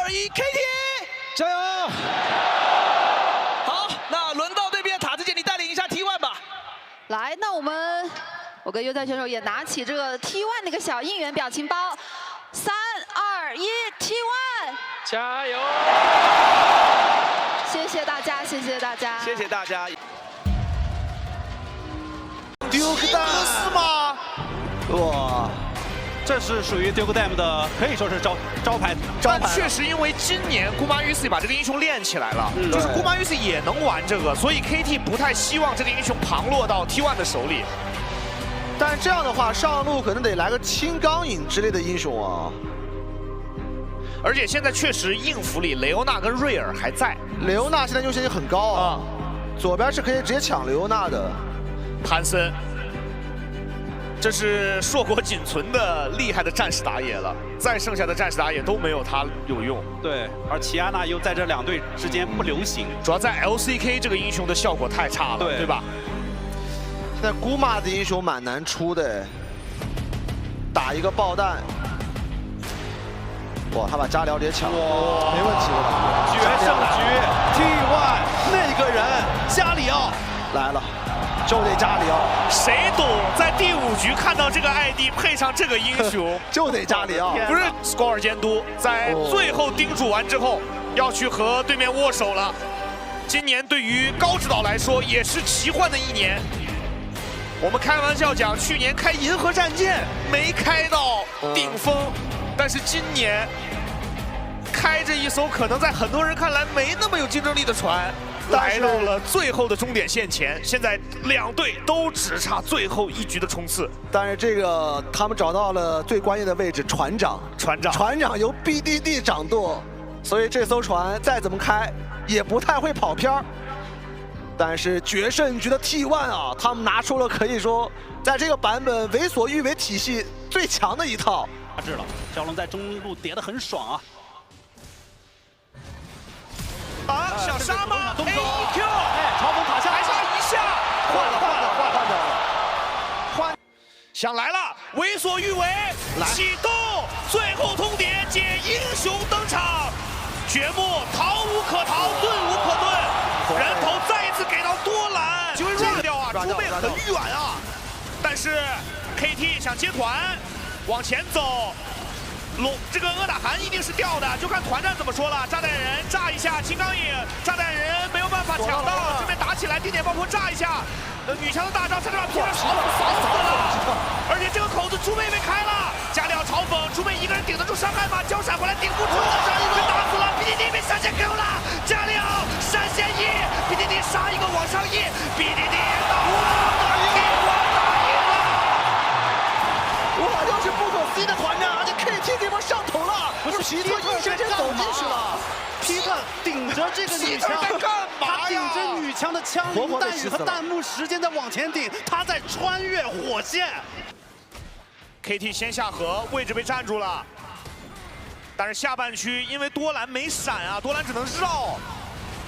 2-1 KT， 加油！好，那轮到对面塔子姐，你带领一下 T1 吧。来，那我跟优菜选手也拿起这个 T1 那个小应援表情包，3、2、1 ，T1， 加油！谢谢大家，谢谢大家，谢谢大家。丢个蛋是吗？哇！ 这是属于 Duke Dam 的，可以说是招牌。但确实，因为今年姑妈 UC 把这个英雄练起来了，就是姑妈 UC 也能玩这个，所以 KT 不太希望这个英雄旁落到 T1 的手里。但这样的话，上路可能得来个青钢影之类的英雄啊。而且现在确实硬服里雷欧娜跟瑞尔还在，雷欧娜现在优先级很高啊，左边是可以直接抢雷欧娜的。潘森。 这是硕果仅存的厉害的战士打野了，再剩下的战士打野都没有他有用。对，而齐安娜又在这两队之间不流行，主要在 LCK 这个英雄的效果太差了，对吧？现在姑妈的英雄蛮难出的，打一个爆弹，哇，他把加辽直接抢了，没问题了。决胜局 T1 那个人加里奥来了。 就得加里奥，谁懂？在第5局看到这个 ID 配上这个英雄，就得加里奥。不是 Score 监督在最后叮嘱完之后，要去和对面握手了。今年对于高指导来说也是奇幻的一年。我们开玩笑讲，去年开银河战舰没开到顶峰，但是今年开着一艘可能在很多人看来没那么有竞争力的船。 来到了最后的终点线前，现在两队都只差最后1局的冲刺。但是这个他们找到了最关键的位置，船长由 BDD 掌舵，所以这艘船再怎么开也不太会跑偏儿。但是决胜局的 T1 啊，他们拿出了可以说在这个版本为所欲为体系最强的一套。压制了，骁龙在中路叠得很爽啊。 啊，想杀吗 ？AEQ， 哎，嘲讽塔下，还差1下，换掉了。想来了，为所欲为，启动最后通牒，解英雄登场，掘墓逃无可逃，遁无可遁，人头再一次给到多兰，就会 run 掉啊，猪妹很远啊，但是 KT 想接团，往前走。 这个阿打寒一定是掉的，就看团战怎么说了。炸弹人炸一下，金刚影，炸弹人没有办法抢到，这边打起来，定点爆破炸一下，女强的大招，差点把拼了，嘲讽扫死了。而且这个口子猪妹被开了，加料嘲讽，猪妹一个人顶得住伤害吗？交闪回来顶不住，被打死了 ，BDD 被闪现 Q 了，加料闪现1 ，BDD 杀一个往上1 ，BDD 打赢了，哇，又是不可思议的团战，而且 KT 这波上头了，不是皮特一瞬间走进去了，皮特顶着这个女枪，他顶着女枪的枪林弹雨和弹幕时间在往前顶，他在穿越火线。KT 先下河，位置被占住了，但是下半区因为多兰没闪啊，多兰只能绕。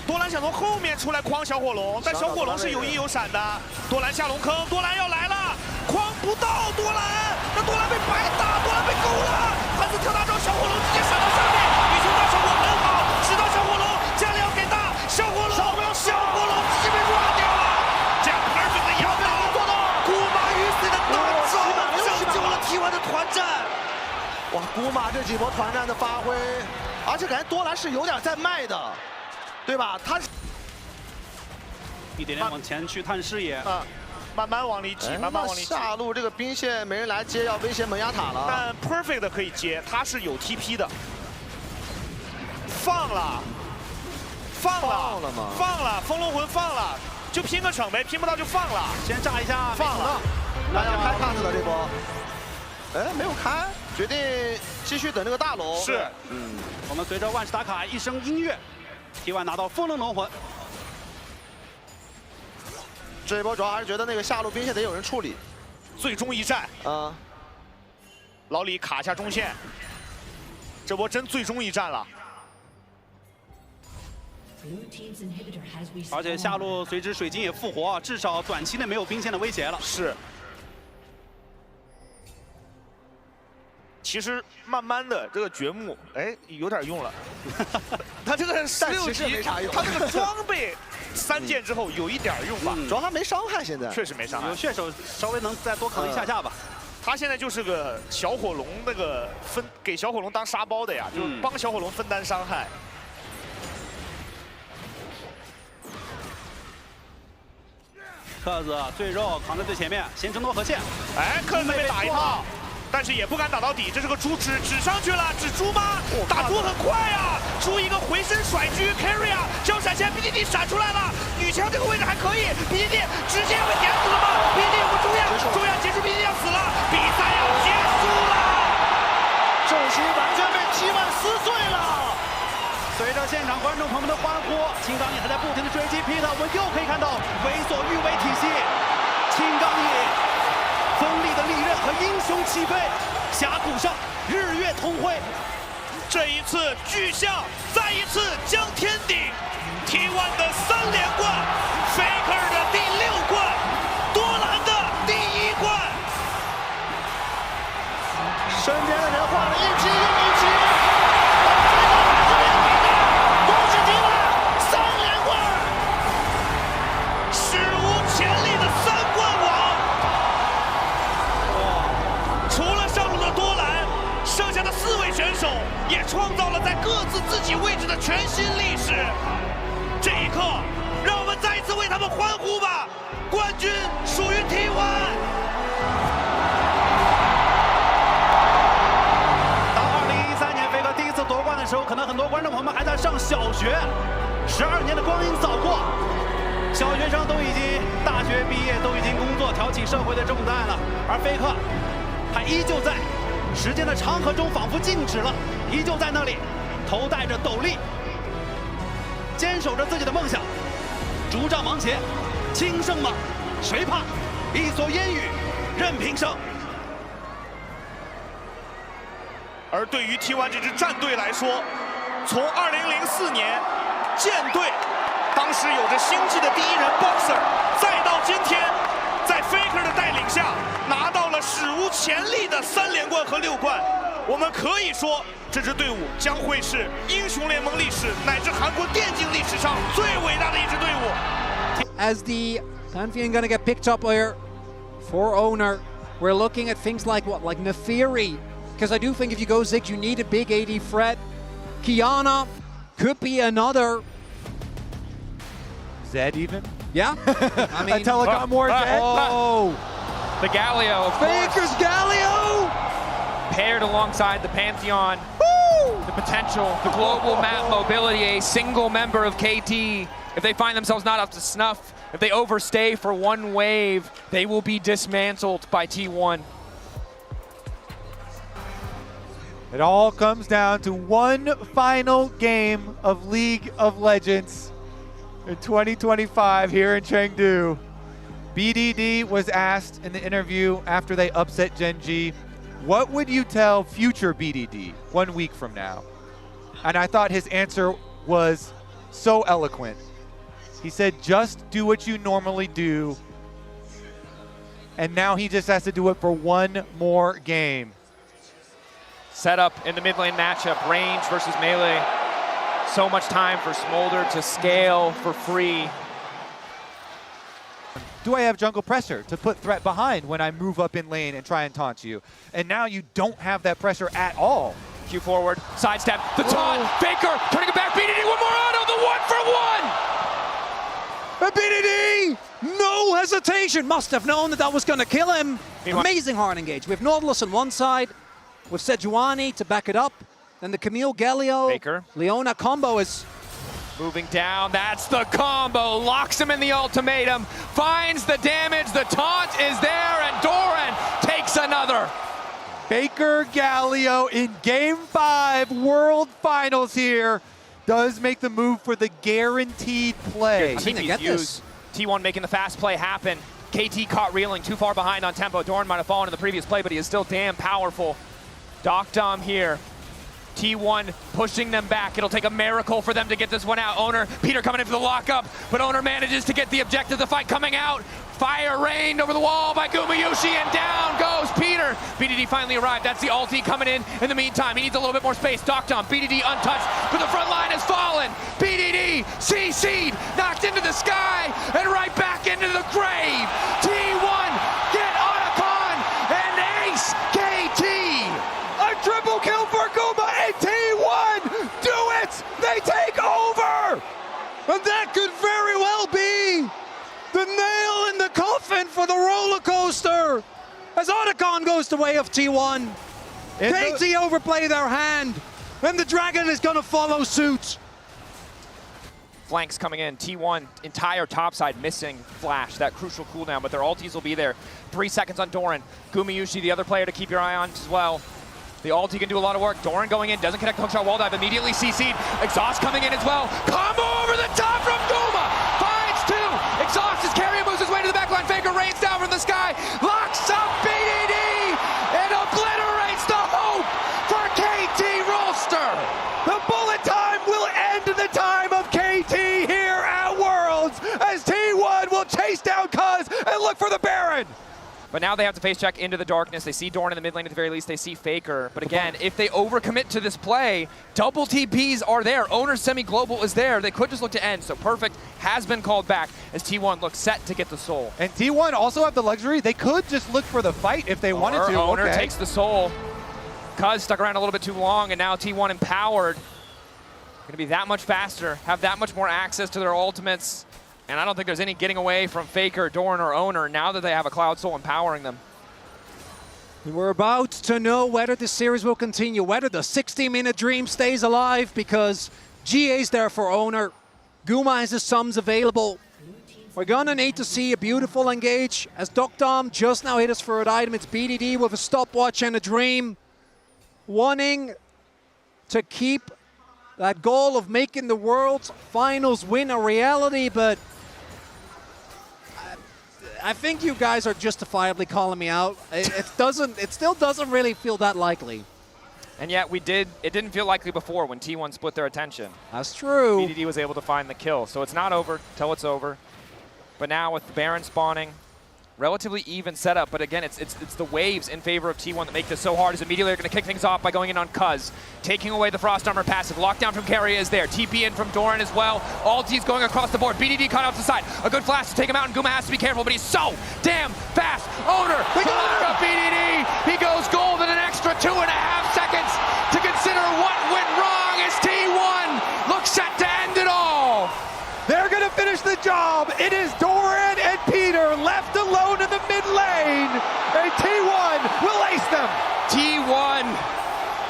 多兰想从后面出来诓小火龙，但小火龙是有阴有闪的。多兰下龙坑，多兰要来了，诓不到多兰，那多兰被白打，多兰被勾了。潘斯跳大招，小火龙直接闪到上面，女球大效果很好，使到小火龙，加里奥给大，小火龙直接被 run 掉了。这样 perfect 的摇倒，做到姑妈与死的大招，拯救了 T1 的团战。哇，姑妈这几波团战的发挥，而且感觉多兰是有点在卖的。 对吧？他一点点往前去探视野，慢慢往里挤，慢慢往里挤。下路这个兵线没人来接，要威胁蒙牙塔了。但 Perfect 可以接，他是有 TP 的。放了吗？放了，风龙魂放了，就拼个逞呗，拼不到就放了。先炸一下，放了。大家开 cut 了这波，哎，没有开，决定继续等这个大龙。是，我们随着万事达卡一声音乐。 T1 拿到风龙龙魂，这一波主要还是觉得那个下路兵线得有人处理。最终一战，老李卡下中线，这波真最终一战了。而且下路随之水晶也复活，至少短期内没有兵线的威胁了。是。其实慢慢的这个掘墓，哎，有点用了。他这个16级没啥用，他这个装备3件之后有一点用吧，主要他没伤害，现在确实没伤害。有血手稍微能再多扛一下吧。他现在就是个小火龙那个给小火龙当沙包的呀，就是帮小火龙分担伤害。克子最肉扛在最前面，先争夺河线。哎，克子被打一套，但是也不敢打到底。这是个猪指上去了，指猪吗？打猪很快啊！猪一个回身甩狙 carry 啊，交闪现 BDD 闪出来了，女枪这个位置还可以 ，BDD 直接被点死了吗 ？BDD 有个中亚结束 BDD 要死了，比赛要结束了，重心完全被T1撕碎了。随着现场观众朋友们的欢呼，青钢翼还在不停的追击 Peter， 我们又可以看到为所欲为体系，青钢翼锋利的利刃和英雄起飞，峡谷上日月同辉。这一次巨象再一次将天顶 ，T1 的3连冠 ，Faker 的第6冠，多兰的第1冠。身边的人换了一击又一击，恭喜T1 3连冠，史无前例的3冠王。除了上路的多兰，剩下的4位选手也创造了在各自自己位置的全新历史。这一刻，让我们再一次为他们欢呼吧！冠军属于T1。当2013年Faker第一次夺冠的时候，可能很多观众朋友们还在上小学，12年的光阴扫过，小学生都已经大学毕业，都已经工作，挑起社会的重担了，而Faker他依旧在时间的长河中仿佛静止了，依旧在那里，头戴着斗笠，坚守着自己的梦想，竹杖芒前，轻胜吗？谁怕？一蓑烟雨任平生。而对于T1这支战队来说，从2004年舰队当时有着星际的第1人 Boxer， 再到今天，在 Faker 的带领下拿到了史无前例的3连冠和6冠，我们可以说这支队伍将会是英雄联盟历史乃至韩国电竞历史上最伟大的一支队伍。 As the Pantheon gonna get picked up here for Owner, we're looking at things like what, like Nefiri, because I do think if you go Ziggs, you need a big AD threat. Kiana could be another. Zed even? Yeah, I mean, a Telecom War Zed? Oh, the Galio, of Faker's course. Galio! Paired alongside the Pantheon. The potential, the global map mobility, a single member of KT. If they find themselves not up to snuff, if they overstay for one wave, they will be dismantled by T1. It all comes down to one final game of League of Legends in 2025 here in Chengdu. BDD was asked in the interview after they upset Gen G, what would you tell future BDD 1 week from now? And I thought his answer was so eloquent. He said, just do what you normally do. And now he just has to do it for one more game. Set up in the mid lane matchup, range versus melee. So much time for Smolder to scale for free. Do I have jungle pressure to put threat behind when I move up in lane and try and taunt you? And now you don't have that pressure at all. Q forward, sidestep, the taunt, Faker turning it back, BDD, one more auto, the 1-for-1! And BDD, no hesitation, must have known that that was going to kill him. Amazing hard engage. We have Nautilus on one side, with Sejuani to back it up. Then the Camille Galio, Faker. Leona combo is moving down, that's the combo, locks him in the ultimatum, finds the damage, the taunt is there, and Doran takes another. Faker Galio in Game 5 World Finals here does make the move for the guaranteed play. I think they get this. T1 making the fast play happen. KT caught reeling, too far behind on tempo. Doran might have fallen in the previous play, but he is still damn powerful. Doc Dom here. T1 pushing them back. It'll take a miracle for them to get this one out. Owner, Peter coming in for the lockup, but Owner manages to get the objective. The fight coming out Fire rained over the wall by Gumayusi, and down goes Peter. BDD finally arrived. That's the ulti coming in the meantime. He needs a little bit more space. Doctom, BDD untouched, but the front line has fallen. BDD, CC'd, knocked into the sky, and right back into the grave. T1, get Otacon, and ace KT. A triple kill for Guma and T1! Do it! They take over! And that could very well be the nail in the coffin for the roller coaster as Otacon goes the way of T1. KT overplay their hand, and the Dragon is gonna follow suit. Flanks coming in. T1, entire topside missing Flash, that crucial cooldown, but their ultis will be there. 3 seconds on Doran. Gumayusi, the other player to keep your eye on as well. The ulti can do a lot of work. Doran going in, doesn't connect hookshot wall dive, immediately CC'd. Exhaust coming in as well. Combo over the top from Guma! Finds two! Exhaust is carrying, moves his way to the backline. Faker rains down from the sky, locks up BDD, and obliterates the hope for KT Rolster! The bullet time will end the time of KT here at Worlds as T1 will chase down Cuz and look for the Baron. But now they have to face check into the darkness. They see Doran in the mid lane at the very least. They see Faker. But again, if they overcommit to this play, double TPs are there. Owner semi-global is there. They could just look to end. So Perfect has been called back as T1 looks set to get the soul. And T1 also have the luxury. They could just look for the fight if they wanted to. Owner Okay. takes the soul. Cuz stuck around a little bit too long, and now T1 empowered. Going to be that much faster, have that much more access to their ultimates. And I don't think there's any getting away from Faker, Doran, or Owner now that they have a Cloud Soul empowering them. We're about to know whether the series will continue, whether the 60-minute dream stays alive, because GA's there for Owner. Guma has his sums available. We're gonna need to see a beautiful engage as Doctom just now hit us for an item. It's BDD with a stopwatch and a dream, wanting to keep that goal of making the World's Finals win a reality, but I think you guys are justifiably calling me out. It still doesn't really feel that likely. And yet it didn't feel likely before when T1 split their attention. That's true. BDD was able to find the kill. So it's not over till it's over. But now with the Baron spawning, relatively even setup, but again, it's the waves in favor of T1 that make this so hard. Is immediately they're going to kick things off by going in on Cuz, taking away the Frost Armor passive. Lockdown from Keria is there. TP in from Doran as well. Ulti's going across the board. BDD caught off the side. A good flash to take him out, and Guma has to be careful, but he's so damn fast. Owner, the lock up BDD. He goes gold in an extra 2.5 seconds to consider what went wrong as T1 looks set to end it all. They're gonna finish the job. It is Doran and Peter left alone in the mid lane, and T1 will ace them. T1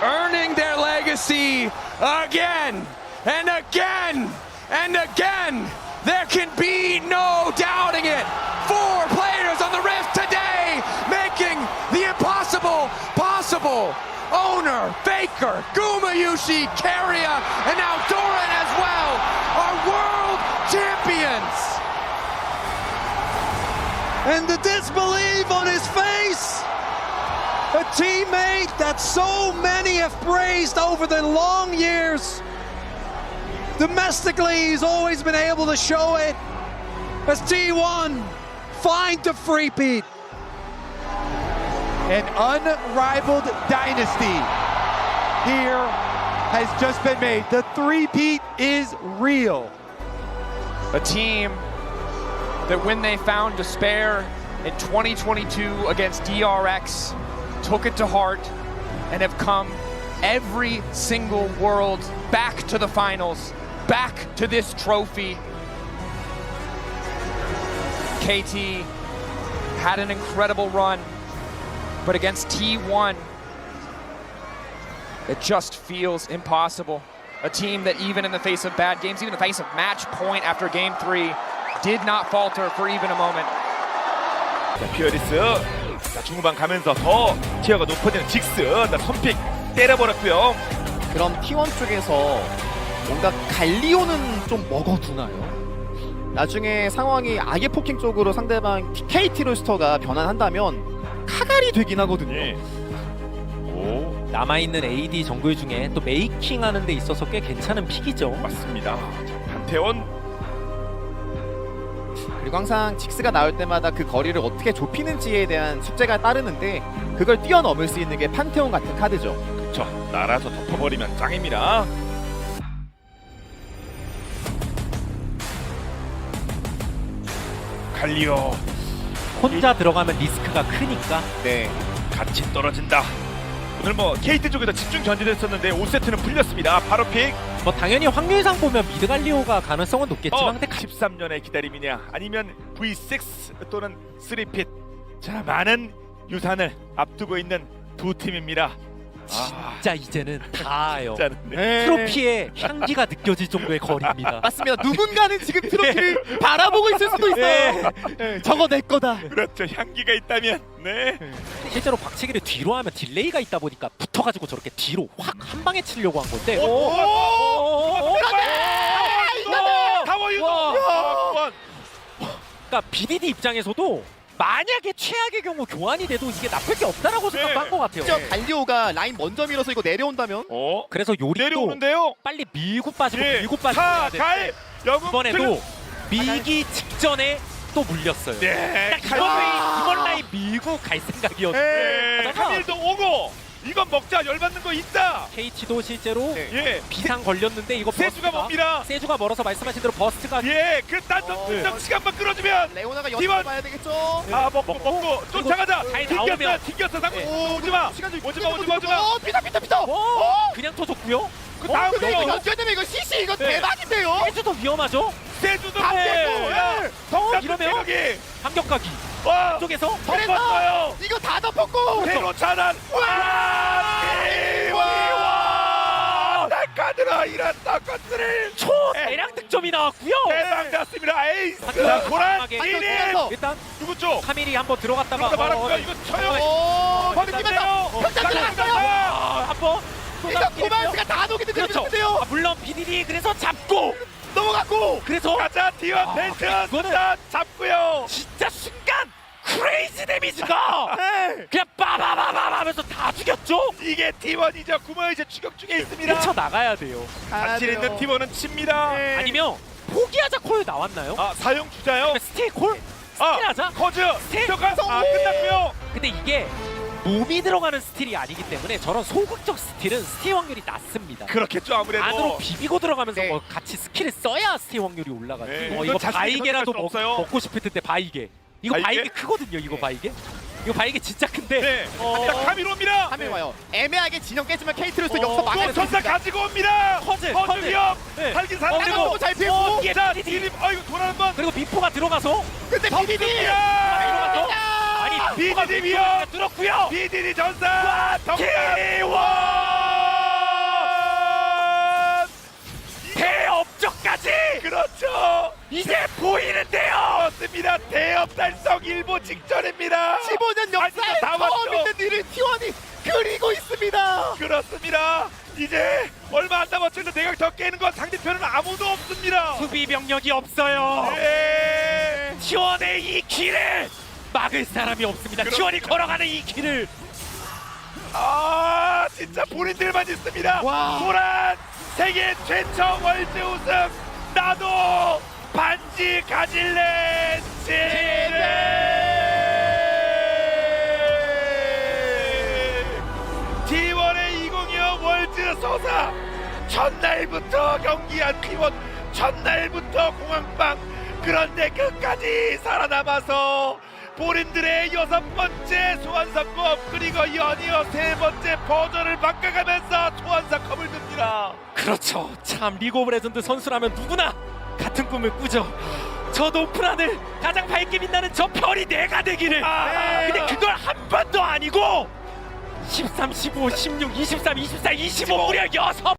earning their legacy again and again and again. There can be no doubting it. 4 players on the Rift today making the impossible possible. Owner, Faker, Gumayusi, Keria, and now Doran as well are world champions. And the disbelief on his face. A teammate that so many have praised over the long years. Domestically, he's always been able to show it. As T1 find the free-peat. An unrivaled dynasty here has just been made. The three-peat is real. A team that when they found despair in 2022 against DRX, took it to heart and have come every single world back to the finals, back to this trophy. KT had an incredible run, but against T1, it just feels impossible. A team that even in the face of bad games, even in the face of match point after game 3, did not falter for even a moment. 자, 피어리스 자, 중후반 가면서 더 티어가 높아지는 직스 자, 선픽 때려버렸고요. 그럼 T1 쪽에서 뭔가 갈리오는 좀 먹어두나요? 나중에 상황이 악의 포킹 쪽으로 상대방 KT 로스터가 변환한다면 카갈이 되긴 하거든요. 오, 남아있는 AD 정글 중에 또 메이킹하는 데 있어서 꽤 괜찮은 픽이죠. 맞습니다. 자, 판테온 그리고 항상 직스가 나올 때마다 그 거리를 어떻게 좁히는지에 대한 숙제가 따르는데 그걸 뛰어넘을 수 있는 게 판테온 같은 카드죠. 그쵸. 날아서 덮어버리면 짱입니다. 갈리오 혼자 들어가면 리스크가 크니까. 네. 같이 떨어진다. 오늘 뭐 KT 쪽에서 집중 견제됐었는데 5세트는 풀렸습니다. 바로 픽. 뭐 당연히 확률상 보면 미드 갈리오가 가능성은 높겠지만 근데 13년의 기다림이냐 아니면 V6 또는 3핏. 자, 많은 유산을 앞두고 있는 두 팀입니다. 진짜 이제는 다요. 진짜는 트로피의 향기가 느껴질 정도의 거리입니다. 맞습니다. 누군가는 지금 트로피를 바라보고 있을 수도 있어요. 네, 저거 내 거다. 그렇죠. 향기가 있다면 네. 실제로 박치기를 뒤로 하면 딜레이가 있다 보니까 붙어가지고 저렇게 뒤로 확 한 방에 치려고 한 건데. 타워 유도. 그러니까 BDD 입장에서도 만약에 최악의 경우 교환이 돼도 이게 나쁠 게 없다라고 생각한 것 같아요. 진짜 갈리오가 라인 먼저 밀어서 이거 내려온다면 그래서 요리도 내려오는데요. 빨리 밀고 빠지고 예. 밀고 빠지고 자, 해야 갈 되는데 영웅 이번에도 밀기 직전에 또 물렸어요. 네. 딱 이번 라인 밀고 갈 생각이었는데 네. 카밀도 오고 이건 먹자. 열받는 거 있다. KT도 실제로 예. 비상 걸렸는데 이거 세주가 뭡니다. 세주가 멀어서 말씀하신 대로 버스트가 예. 그 단정 시간만 끌어주면 레오나가 팀원. 연습 봐야 되겠죠. 아 먹고 쫓아가자. 잘 튕겼어. 나오면. 튕겼어. 상구. 오지마. 오지마. 피다. 그냥 터졌고요. 그 다음 근데 이거 거. 연결 되면 이거 CC 이거 네. 대박인데요. 세주도 위험하죠. 세주도 안 네. 되고, 야. 이러면 여기. 반격각이 와. 쪽에서 덮었어요. 이거 다 덮었고. 대로 차단. 와. 낙하들아 이런 낙하들을 대량 득점이 나왔고요. 대박 났습니다. 에이스. 하지만 고란 강하게. 이님. 일단 누구 쪽? 카밀이 한번 들어갔다가 그러다 말았고요. 이거 쳐요. 오, 버리 일단 뛰면서 평타 들어갔어요. 한번 이거 고만스가 다 녹이는 그렇죠. 그렇죠. 물론 BDD 그래서 잡고 넘어갔고. 그래서 가자 T1 벤트. 이거는 잡고요. 진짜 순간 크레이지 데미지가 그냥 빠바바바바 하면서 다 죽였죠. 이게 T1이죠. 구멍 이제 추격 중에 있습니다. 미쳐 나가야 돼요. 자신 있는 T1은 칩니다. 아니면 포기하자 콜 나왔나요? 아 사용 주자요. 스틸 콜? 스틸하자? 커즈. 스틸 끝났고요. 근데 이게 몸이 들어가는 스틸이 아니기 때문에 저런 소극적 스틸은 스틸 확률이 낮습니다. 그렇겠죠 아무래도. 안으로 비비고 들어가면서 네. 뭐 같이 스킬을 써야 스틸 확률이 올라가죠. 네. 이거 이건 자신있게 바이게라도 선택할 수는 없어요. 먹고 싶을 텐데 바이게. 이거 바이게? 바이게 크거든요. 이거 네. 바이게. 이거 바이게 진짜 큰데. 네. 자 카미로입니다. 카밀 와요. 애매하게 진영 깨지면 KT로서 여기서 또 막아낼 수 전사 있습니다. 가지고 옵니다. 커즈. 위협. 네. 살긴 살았고. 그리고 잘 피했고. 자 BDD. 디립. 아이고 돌아 한번. 그리고 미포가 들어가서 근데 BDD. 야. 아니 BDD 위협. 들었고요. BDD 전사. T1 대업적까지 그렇죠. 이제 보이는데요. 그렇습니다. 대업 달성 일보 직전입니다. 15년 역사에 아직도 다 처음 왔죠. 있는 일을 T1이 그리고 있습니다. 그렇습니다. 이제 얼마 안 남았는데 내각 더 깨는 건 상대편은 아무도 없습니다. 수비 병력이 없어요. 네. T1의 이 길을 막을 사람이 없습니다. T1이 걸어가는 이 길을 아 진짜 본인들만 있습니다. 와. 도란 세계 최초 월드 우승 나도 반지 가질래 T1의 2025 월드 소사 첫날부터 경기한 T1 첫날부터 공항방 그런데 끝까지 살아남아서 본인들의 6번째 소환사컵 그리고 연이어 3번째 버전을 바꿔가면서 소환사컵을 듭니다. 그렇죠. 참 리그 오브 레전드 선수라면 누구나 같은 꿈을 꾸죠. 저 높은 하늘 가장 밝게 빛나는 저 별이 내가 되기를. 근데 그걸 한 번도 아니고 13, 15, 16, 23, 24, 25 무려 6